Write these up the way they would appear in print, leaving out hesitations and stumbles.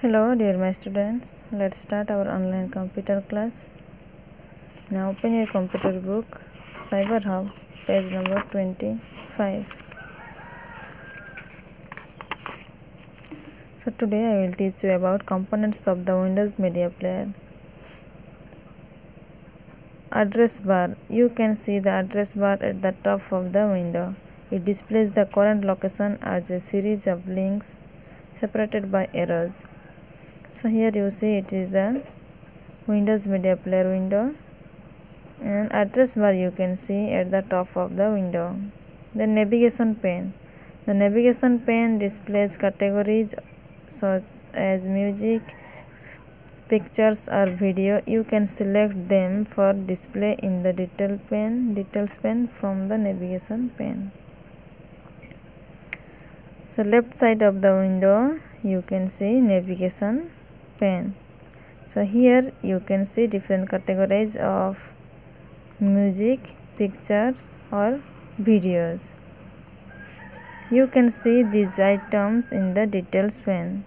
Hello dear my students, let's start our online computer class. Now open your computer book, Cyber Hub, page number 25. So today I will teach you about components of the Windows Media Player. Address bar. You can see the address bar at the top of the window. It displays the current location as a series of links separated by arrows. So here you see it is the Windows Media Player window, and address bar you can see at the top of the window. The navigation pane. The navigation pane displays categories such as music, pictures or video. You can select them for display in the details pane from the navigation pane. So left side of the window you can see navigation pane. So here you can see different categories of music, pictures or videos. You can see these items in the details pane.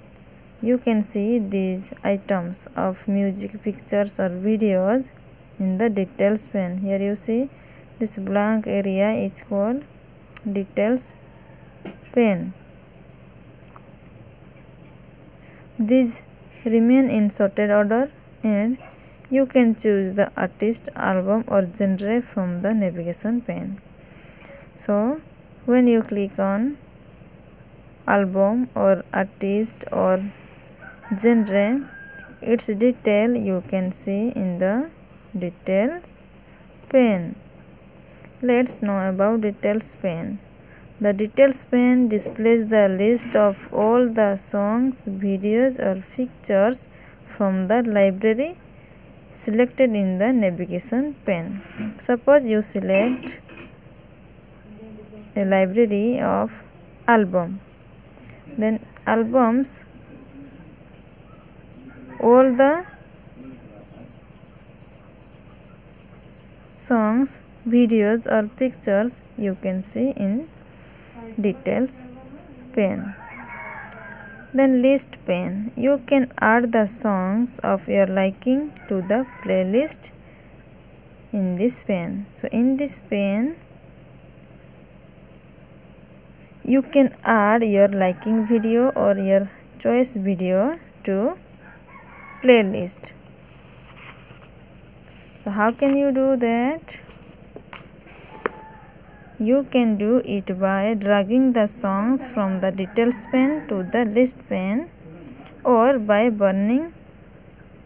You can see these items of music, pictures or videos in the details pane. Here you see this blank area is called details pane. These remain in sorted order, and you can choose the artist, album or genre from the navigation pane. So when you click on album or artist or genre, its detail you can see in the details pane. Let's know about details pane. The details pane displays the list of all the songs, videos or pictures from the library selected in the navigation pane. Suppose you select a library of album. Then albums, all the songs, videos or pictures you can see in details pane. Then list pane. You can add the songs of your liking to the playlist in this pane. So in this pane you can add your liking video or your choice video to playlist. So how can you do that? You can do it by dragging the songs from the details pane to the list pane, or by burning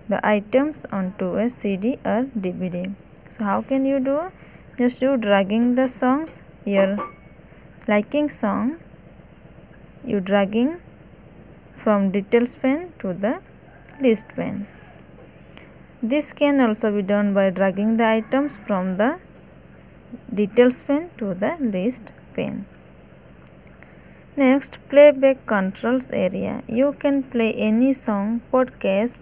the items onto a CD or DVD. So how can you do? Just do dragging the songs, your liking song, you dragging from details pane to the list pane. This can also be done by dragging the items from the details pane to the list pane. Next, playback controls area. You can play any song, podcast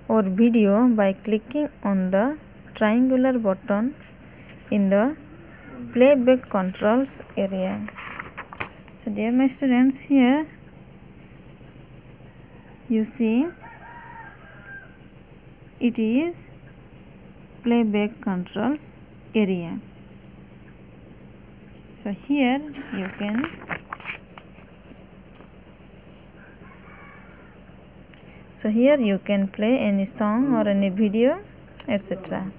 or video by clicking on the triangular button in the playback controls area. So dear my students, here you see it is playback controls area. So here you can play any song or any video, etc.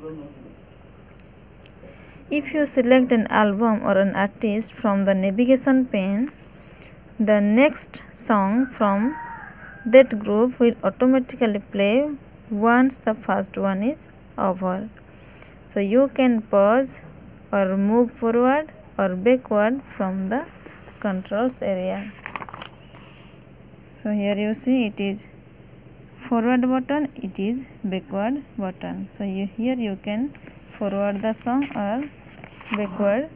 If you select an album or an artist from the navigation pane, the next song from that group will automatically play once the first one is over. So you can pause or move forward or backward from the controls area. So here you see it is forward button, it is backward button. So here you can forward the song or backward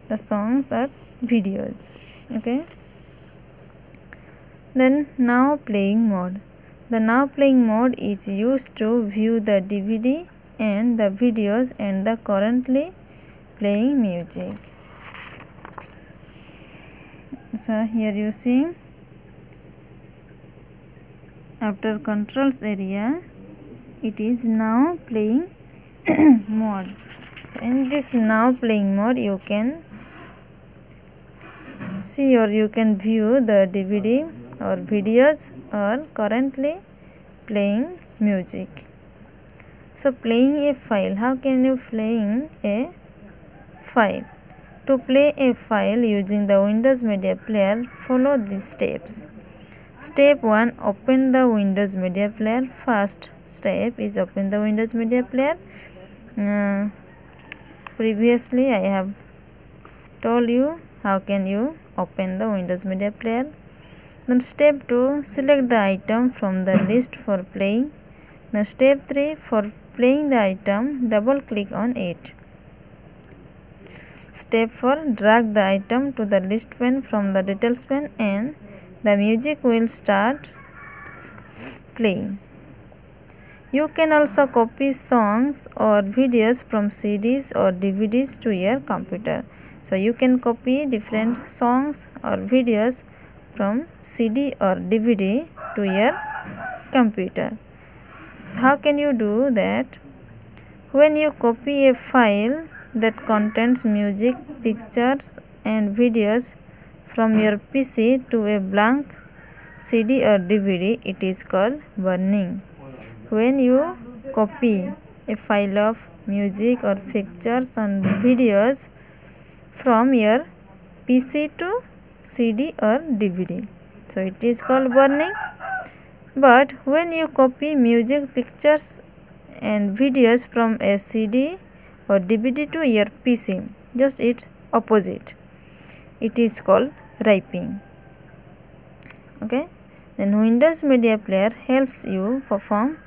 the songs or videos. Okay. Then now playing mode. The now playing mode is used to view the DVD and the videos and the currently playing music. So here you see after controls area, it is now playing mode. So in this now playing mode, you can see or you can view the DVD or videos or currently playing music. So playing a file, how can you playing a file? To play a file using the Windows Media Player, follow these steps. Step 1, open the Windows Media Player. First step is open the Windows Media Player. Previously I have told you how can you open the Windows Media Player. Then step 2, select the item from the list for playing. Then step 3, for playing the item, double click on it. Step 4, drag the item to the list pane from the details pane and the music will start playing. You can also copy songs or videos from CDs or DVDs to your computer. So you can copy different songs or videos from CD or DVD to your computer. So how can you do that? When you copy a file that contains music, pictures and videos from your PC to a blank CD or DVD, it is called burning. When you copy a file of music or pictures and videos from your PC to CD or DVD, so it is called burning. But when you copy music, pictures and videos from a CD or DVD to your PC, just its opposite, it is called ripping. Okay, then Windows Media Player helps you perform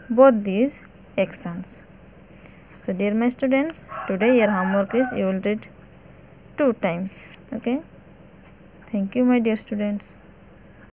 both these actions. So dear my students, today your homework is you will read 2 times. Okay, thank you my dear students.